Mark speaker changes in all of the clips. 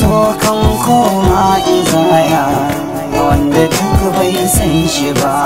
Speaker 1: so kan koma izaya wanda duk bai san shi ba.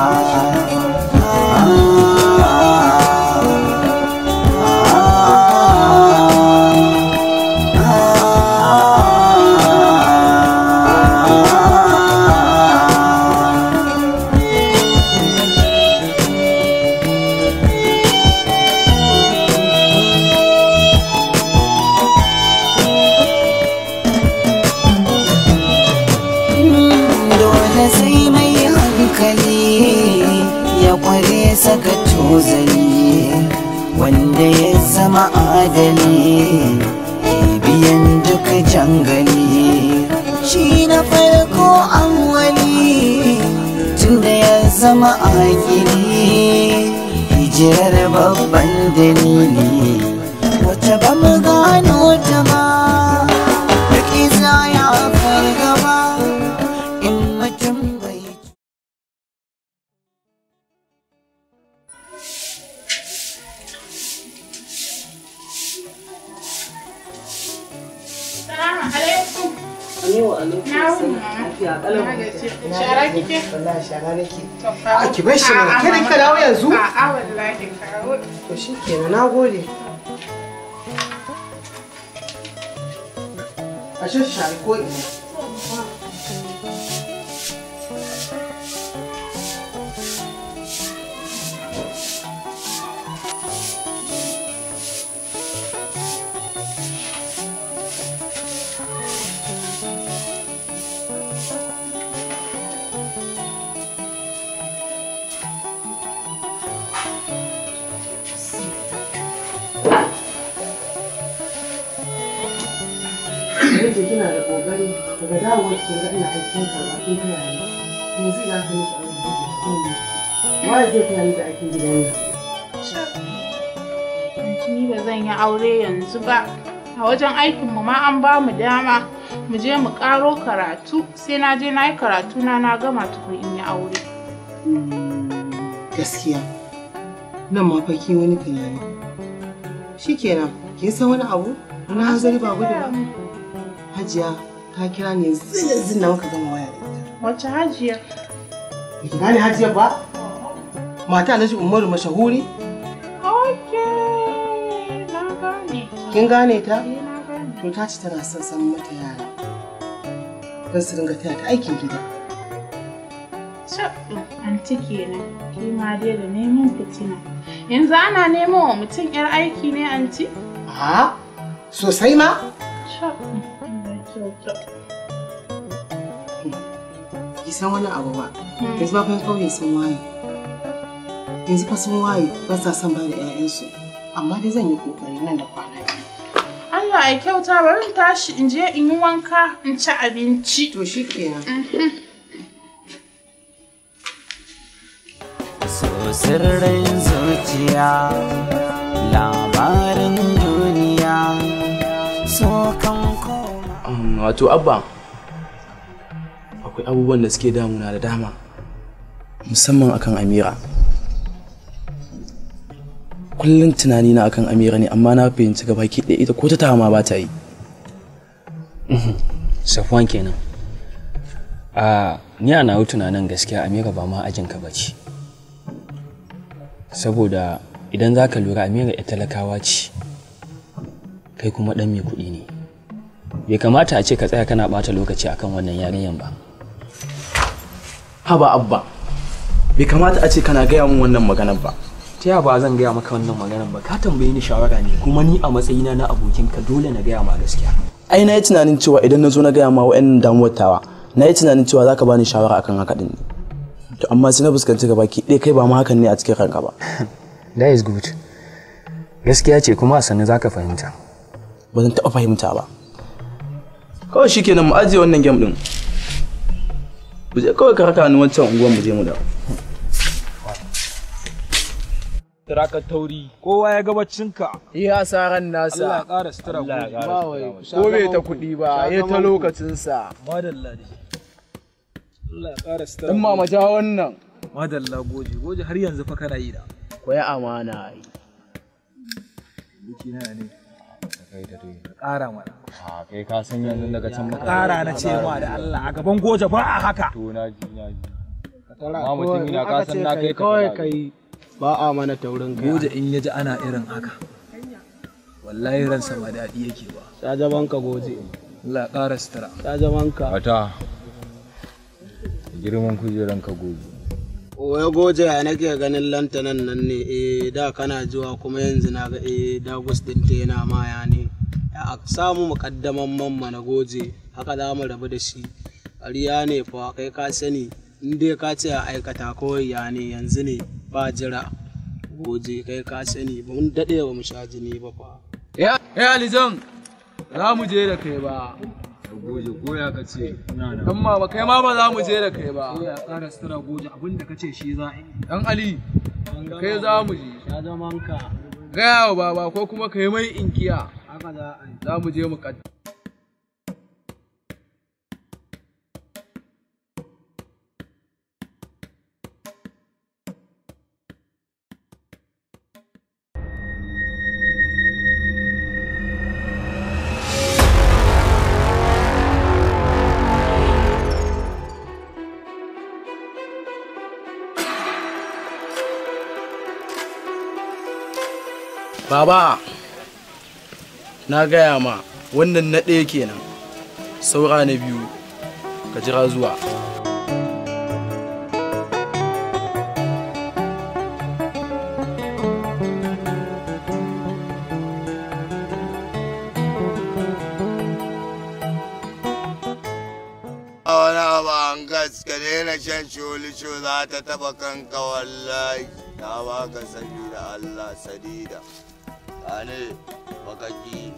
Speaker 1: Saka tozali wanda ya zama adali ke biyan duk jangali, shi na farko awwali tunda ya zama akili, hijirar babban dalili wacce ba mu gano ta ba, da kisa ya fargaba in mutum bai.
Speaker 2: Shara kike?
Speaker 3: Wallahi shara nake. A ki bar shi mana. Ke da dawo yanzu?
Speaker 2: A'a wallahi kawo.
Speaker 3: To shikenan, nagode. A shashare ko ina. Kina da kokari daga dawowar ki ga ina aikin karɓa kin taya ni. Yanzu ina ka miki aure. Wai zai taya ni da aikin gidan nan.
Speaker 2: Ni ba zan yi aure yanzu ba. A wajen aikin mu ma an ba mu dama mu je mu karo karatu, sai na je na yi karatu na gama tukun in yi aure.
Speaker 3: Gaskiya. Nan ma fa ki wani tunani. Shikenan, kin san wani abu? Wani hanzari ba gudu ba. Hajiya ta kira ni yanzu na muka gama waya da ita.
Speaker 2: Wace Hajiya?
Speaker 3: Ba ki gane Hajiya ba? Mata Alhaji Umaru mashahuri?
Speaker 2: Okay, na gane.
Speaker 3: Kin gane ta?
Speaker 2: Na gane.
Speaker 3: To ta ci tana son san mata yara. Don su dinga taya ta aikin gida.
Speaker 2: Anti kenan, ki ma dai da neman fitina. Yanzu ana neman wa mutum 'yar aiki ne anti?
Speaker 3: A sosai ma? Ki san wani abu ba, yanzu ba fa kauye sun waye. Yanzu fa sun waye ba sa son ba da 'ya'yansu. Amma dai zan yi kokari nan da kwana biyu.
Speaker 2: Allah ya kyauta, bari in tashi in je in yi wanka in ci abinci.
Speaker 3: To shikenan.
Speaker 1: So sirrin zuciya labarin duniya so kan koma.
Speaker 4: Wato abba akwai abubuwan da suke damuna da dama musamman akan Amira. Kullum tunani na akan Amira ne, amma na fahimci gaba ki ɗaya ita ko ta tawa ma ba ta yi.
Speaker 5: Safwan kenan. Ni ana tunanin gaskiya Amira ba ma ajinka ba ce. Saboda idan za ka lura Amira ya talakawa ce, kai kuma ɗan mai kuɗi ne. Bai kamata a ce ka tsaya kana ɓata lokaci akan wannan yarinyan ba.
Speaker 4: Haba abba, bai kamata a ce kana gaya min wannan maganar ba.
Speaker 5: Ta yaya ba zan gaya maka wannan maganar ba? Ka tambaye ni shawara ne, kuma ni a matsayina na abokinka dole na gaya ma gaskiya.
Speaker 4: Ai na yi tunanin cewa idan na zo na gaya ma wa'annan damuwar tawa, na yi tunanin cewa za ka bani shawara akan haka ɗin ne. To amma sai na fuskanci gaba ki ɗaya kai ba ma hakan ne a cikin ranka ba.
Speaker 5: That is good. Gaskiya ce kuma a sannu za ka fahimta.
Speaker 4: Ba zan taɓa fahimta ba. Kawai shi kenan mu ajiye wannan game ɗin. Mu je kawai ka raka ni wancan unguwan mu je mu dawo.
Speaker 6: Tiraka tauri kowa ya ga baccinka.
Speaker 7: Iya asaran nasa.
Speaker 6: Allah ya ƙara sutura
Speaker 7: ko bai ta kuɗi ba, ya ta lokacinsa.
Speaker 6: Madalla ne. Allah ya ƙara sutura.
Speaker 7: In mama ja wannan.
Speaker 6: Madalla goje har yanzu fa kana yi da.
Speaker 7: Koyi amana ai.
Speaker 6: Biki na ne. kai da dai.
Speaker 7: Ƙara mana.
Speaker 6: A kai ka san yanzu daga can maka.
Speaker 7: Ƙara na ce ma da Allah a gaban goje ba a haka.
Speaker 6: To na ji. Ma mutum ina ka san na kai
Speaker 8: kawai kai ba a mana taurin kai.
Speaker 7: Goje in yaji ana irin haka. Wallahi ran sama daɗi yake ba.
Speaker 8: Sajabanka goje.
Speaker 7: Allah ƙara sutura.
Speaker 8: Sajabanka.
Speaker 6: Wata. Girman kujeran ka goje.
Speaker 8: Oya goje ya nake ganin lantanan nan ne da kana zuwa kuma yanzu na ga dagus din ta yana maya ne. Ya samu mukaddaman mamma na goje haka za mu rabu da shi. Ƙarya ne fa kai ka sani in dai ka ce a aikata kawai ya ne yanzu ne ba jira goje kai ka sani ba mun daɗe ba mu sha jini ba fa.
Speaker 7: Ya Alizan za mu je da kai ba.
Speaker 6: Goje ko ya ka ce ina nan.
Speaker 7: Dan mama kai ma ba za mu je da kai ba.
Speaker 3: Ya ƙara sutura goje abinda kace shi za a yi.
Speaker 7: Dan Ali kai za mu je.
Speaker 8: Sajabanka.
Speaker 7: Gaya wa baba ko kuma kai mai inkiya.
Speaker 8: Haka za a yi.
Speaker 7: Za mu je mu kadda.
Speaker 4: Baba, na gaya ma wannan na ɗaya kenan, saura na biyu, ka jira zuwa.
Speaker 9: wani abu an gaske daina shan sholisho za ta taba kanka wallahi na baka sabida Allah sadida ne bakaki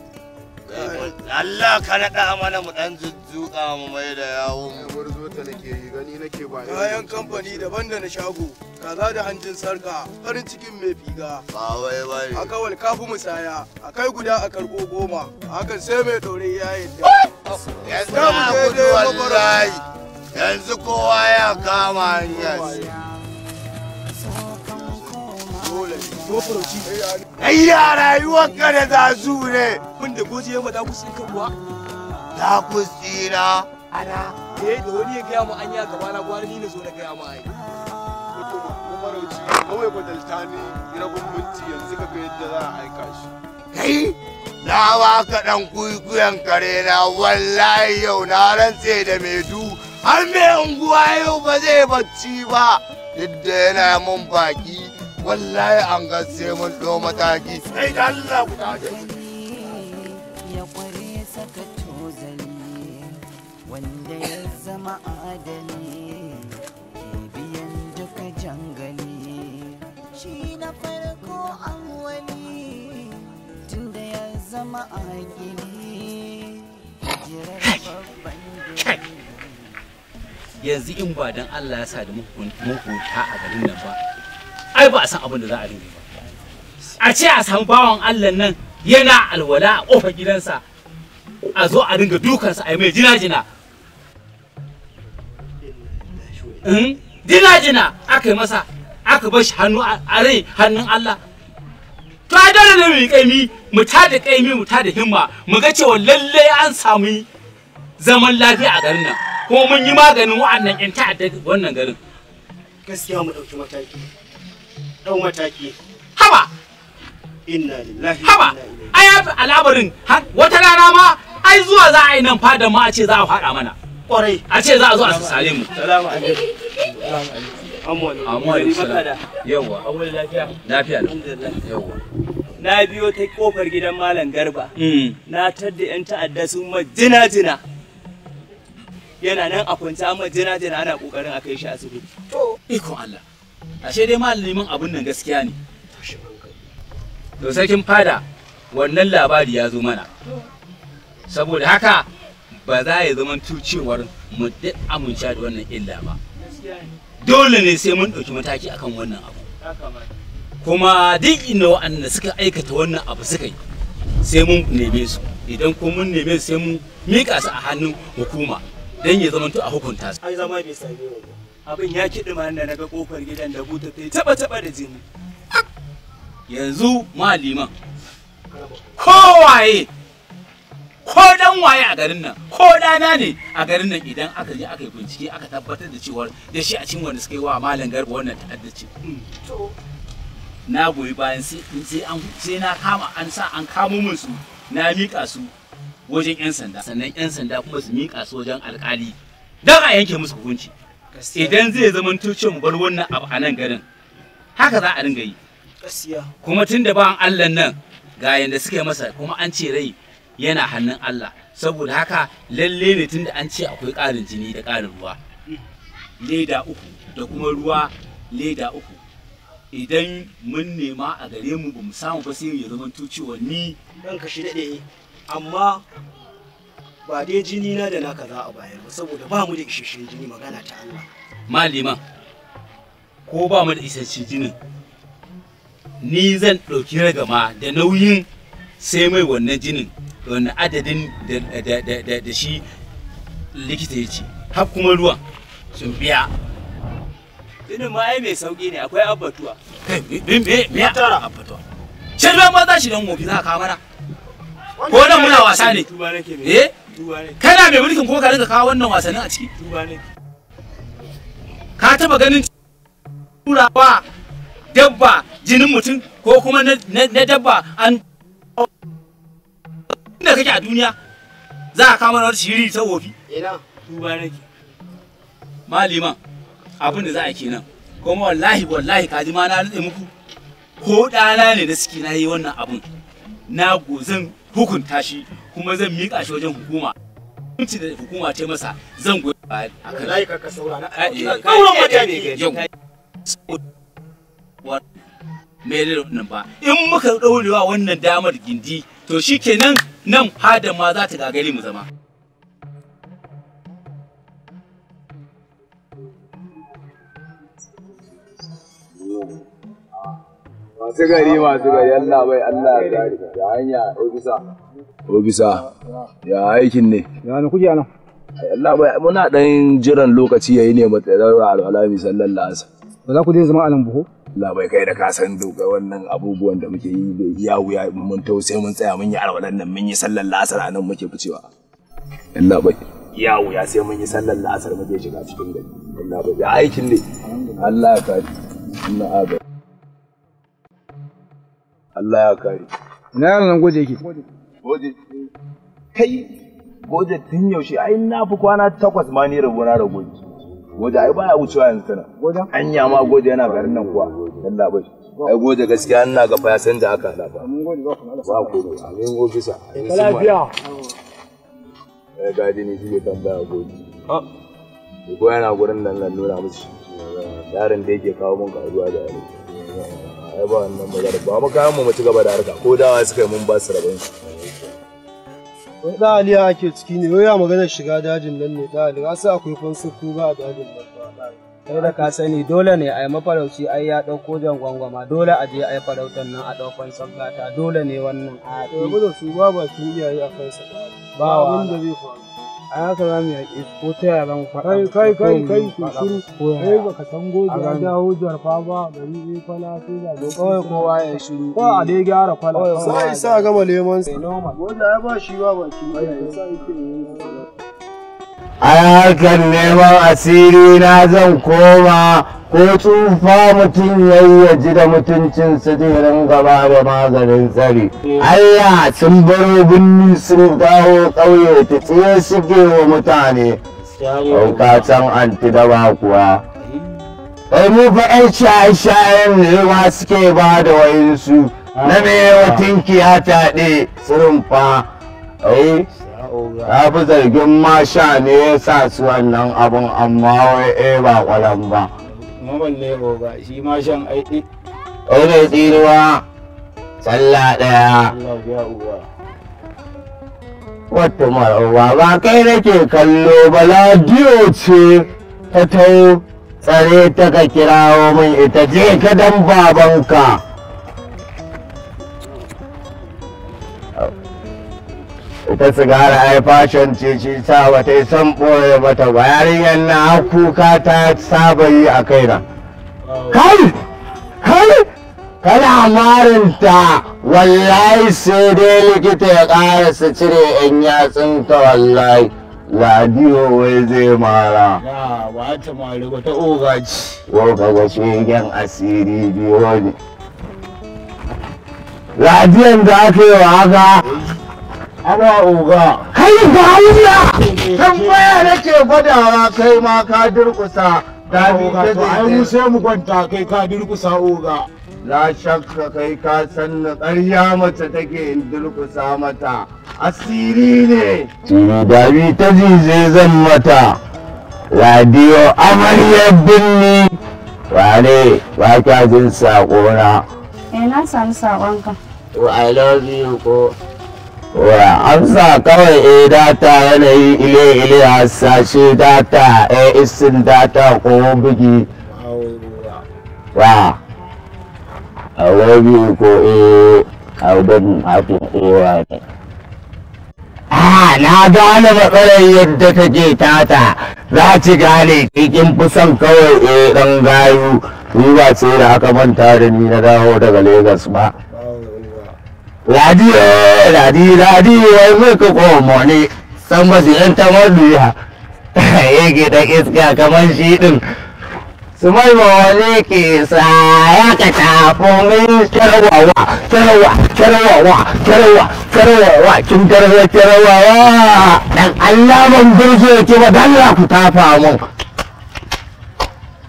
Speaker 9: Allah ka naɗa mana mu ɗan zuzzuƙa mu mai da yawon mu.
Speaker 10: Gwarzo ta nake yi gani nake ba.
Speaker 11: Kayan kamfani daban da na shago, kaza da hanjin sarka, farin cikin mai figa.
Speaker 9: Ba wai bane.
Speaker 11: A kawal kafu musaya, a kai guda a karɓo 10, hakan sai mai ɗore ya yadda.
Speaker 9: Yanzu na gudu wallahi, yanzu kowa ya kama hanyar. Ayya rayuwarka da zazu ne.
Speaker 11: Mun da goji ya mada kusin ka kuwa?
Speaker 9: Da kusina.
Speaker 11: Ana. Da wani ya gaya mu an ya gaba na gwara ni na zo na gaya mu ai.
Speaker 10: Umarauci kawai badalta ne rabin minti yanzu ka ga yadda za a aika shi.
Speaker 9: Kai na baka dan kuikuyan kare na wallahi yau na rantse da mai du har mai unguwa yau ba zai bacci ba. Duk da yana mun baki. Wallahi an ga sai mun ɗo mataki sai da Allah ku taje
Speaker 1: ya kware saka tozali wanda ya zama adali ke biyan duka jangali shi na farko awwali tunda ya zama agili jirar babban
Speaker 12: yanzu in ba dan Allah ya sa da mukunta a garin nan ba ai ba a san abin da za a rinke ba a ce a samu bawan Allah nan yana alwala a kofar gidansa a zo a ringa dukansa a yi mai jina-jina jina-jina aka yi masa aka bar shi hannu a rai hannun Allah to ai dole ne mu yi kaimi mu tada kaimi mu tada himma mu ga cewa lalle an samu zaman lafiya a garin nan kuma mun yi maganin wa'annan 'yan ta'adda wannan garin
Speaker 8: gaskiya mu ɗauki mataki ɗau mataki.
Speaker 12: Haba!
Speaker 8: Inna lillahi.
Speaker 12: Haba! Ai al'amarin wata rana ma ai zuwa za a yi nan fada ma a ce za a faɗa mana.
Speaker 8: Ƙwarai.
Speaker 12: A ce za a zo a sare mu.
Speaker 8: Salamu alaikum. Salamu alaikum.
Speaker 12: Amma alaikum. Yawwa.
Speaker 8: Awwal lafiya.
Speaker 12: Lafiya. Yawwa.
Speaker 13: Na biyo ta kofar gidan Malam Garba. Na tadda 'yan ta'adda sun ma jina-jina. Yana nan a kwance amma jina-jina ana kokarin a kai shi asibiti.
Speaker 12: To, ikon Allah. Ashe dai malamin abun nan gaskiya ne. To sarkin fada wannan labari ya zo mana. Saboda haka ba za ya zama cewar mu duk amince da wannan illa ba. Dole ne sai mun ɗauki mataki akan wannan abu. Kuma duk inda waɗanda suka aikata wannan abu suka yi sai mun neme su. Idan ko mun neme su sai mun mika su a hannun hukuma don ya zama a hukunta su.
Speaker 13: Ai zama bai same mu ba. Abin ya kiɗi ma da naga kofar gidan da buta ta yi taba da jini.
Speaker 12: Yanzu maliman kowaye ko dan waye a garin nan ko dana ne a garin nan idan aka je aka yi bincike aka tabbatar da cewa da shi a cikin wanda suka yi wa malam Garba wannan ta'addaci to na goyi bayan sai na kama an sa an kamo min su na mika su wajen yan sanda sannan yan sanda kuma su mika su wajen alkali dan a yanke musu hukunci idan zai zama cewa mu bar wannan abu a nan garin haka za a dinga yi gaskiya kuma tunda ba Allah nan ga yanda suka yi masa kuma an ce rai yana hannun Allah saboda haka lalle ne tunda an ce akwai ƙarin jini da ƙarin ruwa leda 3 da kuma ruwa leda 3 idan mun nema a gare mu bamu samu ba sai ya zama cewa ni
Speaker 14: dan ka shi dade amma ba dai jini na da naka za a bayar ba saboda ba mu da isasshen jini magana ta Allah
Speaker 12: malima ko ba mu da isasshen jinin ni zan ɗauki ragama da nauyin sai mai wannan jinin wannan adadin da shi likita ya ce har kuma ruwan sun biya
Speaker 13: jinin ma ai mai sauki ne akwai abbatuwa
Speaker 12: me ya tara abbatuwa shirman ba za shi don wofi za ka mana ko nan muna wasa ne kana mai mulkin ko ka rinka kawo wannan wasannin a ciki ka taba ganin turawa dabba jinin mutum ko kuma na dabba an inda kake a duniya za a kama wani shiri ta wofi
Speaker 14: ina tuba nake
Speaker 12: maliman abin da za a kenan kuma wallahi kaji ma na nutse muku ko ɗana ne da suke na yi wannan abun na zan hukunta shi kuma zan miƙa shi wajen hukuma hukunci da hukuma ta masa zan goyi a kan
Speaker 14: lai ka saurara kauran mutane
Speaker 12: yau mai nan ba in muka ɗaurewa wannan damar gindi to shikenan nan fada ma za ta gagare mu zama
Speaker 15: masu gari Allah bai Allah ya gari da hanya obisa ya aikin ne
Speaker 6: ya ne kuke nan
Speaker 15: Allah bai muna dan jiran lokaci yayi ne mu tsayar al'alami sallallahu alaihi wasallam
Speaker 6: ba za ku je zama a nan buho
Speaker 15: Allah bai kai da ka san doka wannan abubuwan da muke yi bai iya wuya mun tau sai mun tsaya mun yi alwalan nan mun yi sallar la'asar nan muke ficewa Allah bai iya wuya sai mun yi sallar la'asar muke shiga cikin gari Allah bai ya aikin ne Allah ya kare Allah abai Allah ya kare
Speaker 6: ina yaron nan goje yake
Speaker 15: goje kai goje tun yaushe ai na fi kwana 8 ma ni rabona da goje goje ai baya wucewa yanzu tana goje anya ma goje yana garin nan kuwa Allah bai ai goje gaskiya ina ga fa ya san da haka da fa
Speaker 6: mun goje ba ku
Speaker 15: ba ku amin ofisa
Speaker 6: lafiya
Speaker 15: gadi ne shi ke tambaya gobe ko yana gurin nan nuna musu yaron da yake kawo mun karuwa da yaro ai ba wannan magana ba mu kayan mu ci gaba da harka ko dawa suka yi mun ba su rabon su
Speaker 11: wai da aliya ake ciki ne wai ya magana shiga dajin nan ne da aliya sai akwai fansuku ba a dajin nan ba
Speaker 16: kai da ka sani dole ne a yi mafarauci ai ya ɗauko jan gwangwama dole a je a yi farautar nan a ɗaukan sabgata dole ne wannan a
Speaker 11: to da su ba bakin iyaye a kansa ba abin da zai faru
Speaker 16: a haka za mu yaƙi ko ta yaya zan faɗa
Speaker 11: kai ku shiru kai baka san gobe ya dawo jarfa ba gari zai kwana sai da
Speaker 16: kawai kowa ya shiru
Speaker 11: ko a dai gyara kwana sai sa gama lemon sai wanda ya ba shi ba bakin iyaye sai yake
Speaker 9: ai harkar neman asiri na zan koma ko tsufa mutum ya ji da mutuncin su jirin gaba da maganin tsari. Allah sun baro binni sun dawo ƙauye ta tsaye suke wa mutane ɗaukacin anti da ba kuwa. Ai mu fa 'yan shaye-shayen ne ma suke ba da wayinsu na me watinki ya taɗe sirin fa. Ya fi zargin masha ne ya sa su wannan abun amma wai ba kwalan ba.
Speaker 16: Maman ne oga shi ma shan aiki.
Speaker 9: Ɗaure tsiruwa, sallah ɗaya. Wata mar'uwa ba kai nake kallo ba ladiyo ce ta tau tsare ta ka kirawo min ita je ka dan babanka. Ita sigara ai fashion ce shi sa ba ta yi son ɓoye mata ba yarinyar na kuka ta saba yi a kaina. Kai! Kai! kana marinta wallahi sai dai likita ya ƙarasa cire 'yan yatsunka wallahi. Ladiyo wai zai mara.
Speaker 15: Ya ba ta mari wata ogaci.
Speaker 9: Ko kaga shegen asiri biyo ne. Radiyon da aka yi wa haka. Ana oga. Kai ga wuya! Tambaya nake gwadawa kai ma ka durƙusa.
Speaker 15: Da oga to ai mu sai mu kwanta kai ka durƙusa oga.
Speaker 9: Na shakka kai ka san na ƙarya mace take in durƙusa mata. Asiri ne. Dami ta jize zan mata. Radiyo amaryar birni. Wane ba kya jin saƙona.
Speaker 17: Na sami saƙonka.
Speaker 9: I love you ko. Wa amsa kawai data yanayi ile hasashe data isin data ko bugi. Wa I love you ko I don't happen ne. Na gane matsalar yadda take tata za ci gane kin fi son kawai ɗan gayu ni ba sai da aka manta da ni na dawo daga Legas ba. Radiyo wai muka komo ne san ba su yan tamar duya yake da iska kamar shi ɗin su mai wani ke sa ya ka tafo min kyarwawa kin kyarwawa dan Allah ban burge ki ba dan ku tafa mun.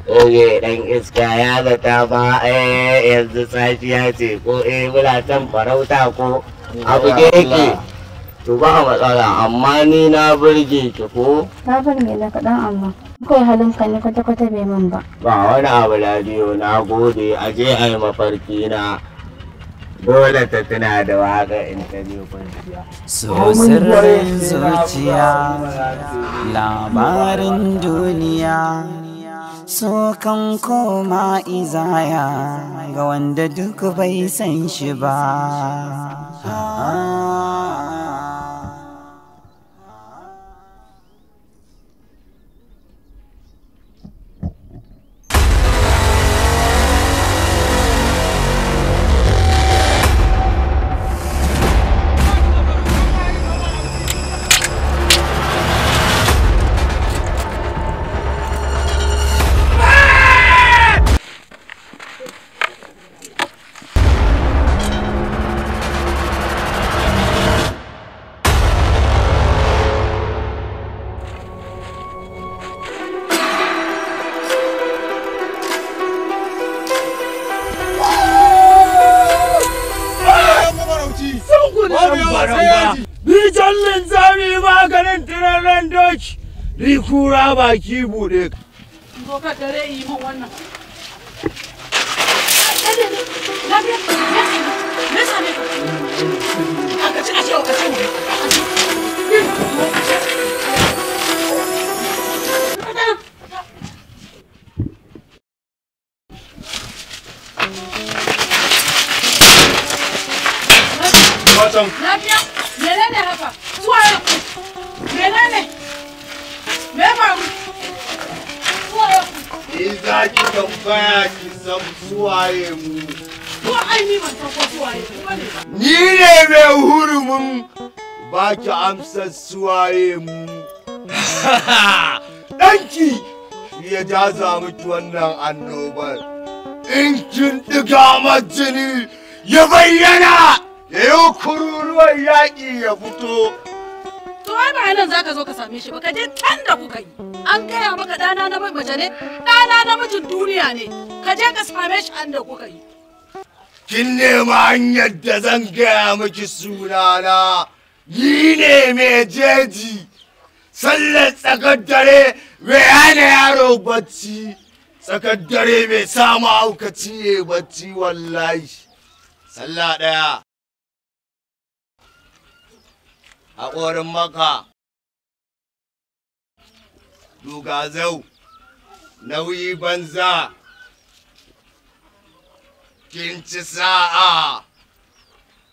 Speaker 9: Oye dan iska ya zata ba yanzu safiya ce ko bulatan farauta ko abu yake to ba matsala amma ni na burge ki ko.
Speaker 17: Ka burge da kaɗan amma. Kawai halinka ne kwata-kwata bai min ba.
Speaker 9: Ba wani abu Ladiyo na gode aje a yi mafarki na. Dole ta tuna da waka in ta je kwanciya.
Speaker 1: So sirrin zuciya, labarin duniya, so kan koma izaya ga wanda duk bai san shi ba.
Speaker 9: Bijallin zami maganin turaren doki, ni kura baki buɗe.
Speaker 2: Zo ka dare yi min wannan. Lafiya? Menene haka? Suwaye ku? Menene? Me faru? Suwaye ku?
Speaker 9: Za ki tambaya ki san suwaye mu.
Speaker 2: Ko ai ni ban san ko suwaye ku bane ba.
Speaker 9: Ni ne mai hurumin ba ki amsar suwaye mu. Ɗanki ya jaza miki wannan annobar. In kin ɗiga jini ya bayyana. Yau kururuwar yaƙi ya fito.
Speaker 2: To ai ba nan zaka zo ka same shi ba ka je can da kuka yi. An gaya maka ɗana na mace ne, ɗana namijin duniya ne. Ka je ka same shi an da kuka yi.
Speaker 9: Kin nema hanyar da zan gaya miki sunana. Ni ne mai jeji. Sallar tsakar dare mai hana yaro bacci. Tsakar dare mai sa mahaukaci ya bacci wallahi. Sallah ɗaya. Haƙorin maka, dugazau, nauyi banza, kin ci sa'a,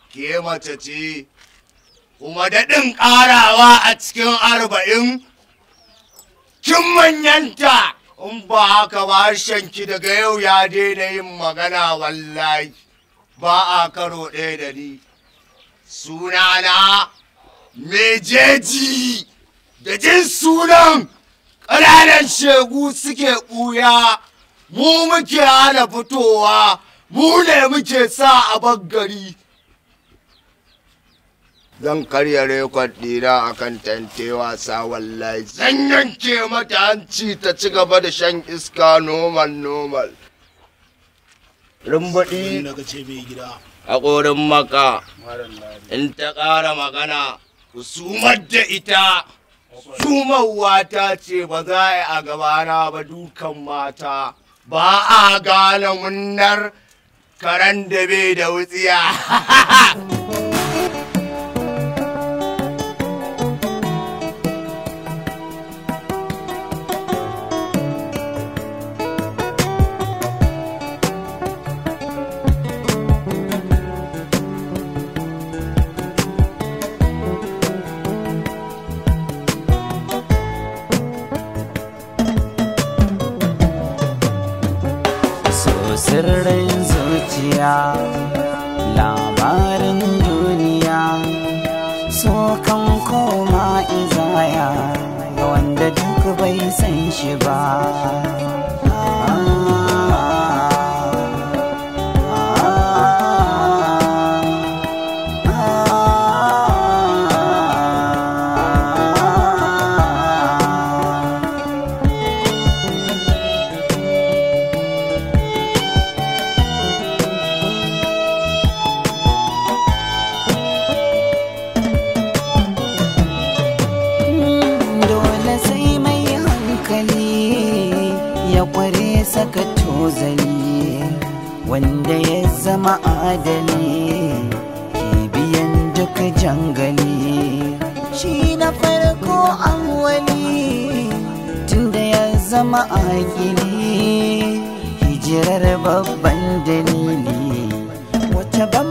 Speaker 9: ke mace ce, kuma daɗin ƙarawa a cikin 40, kin manyanta, in ba haka ba harshenki daga yau ya daina yin magana wallahi. ba a karo ɗaya da ni. Sunana Mejeji, da jin sunan ƙananan shegu suke ɓuya, mu muke hana fitowa, mu ne muke sa a baggari. Zan karya rekod ɗina a kan tante wasa wallahi. Zan yanke mata hanci ta ci gaba da shan iska normal. Rumbaɗi a ƙorin maka, in ta ƙara magana, sumar da ita. Sumarwa ta ce ba za a yi a gabana ba dukan mata. Ba a gane munnar karen da bai da wutsiya.
Speaker 1: Sirrin zuciya, labarin duniya, so kan koma izaya ga wanda duk bai san shi ba. Saka tozali wanda ya zama adali ke biyan duka jangali, shi na farko awwali tunda ya zama akili, hijirar babban dalili wata ba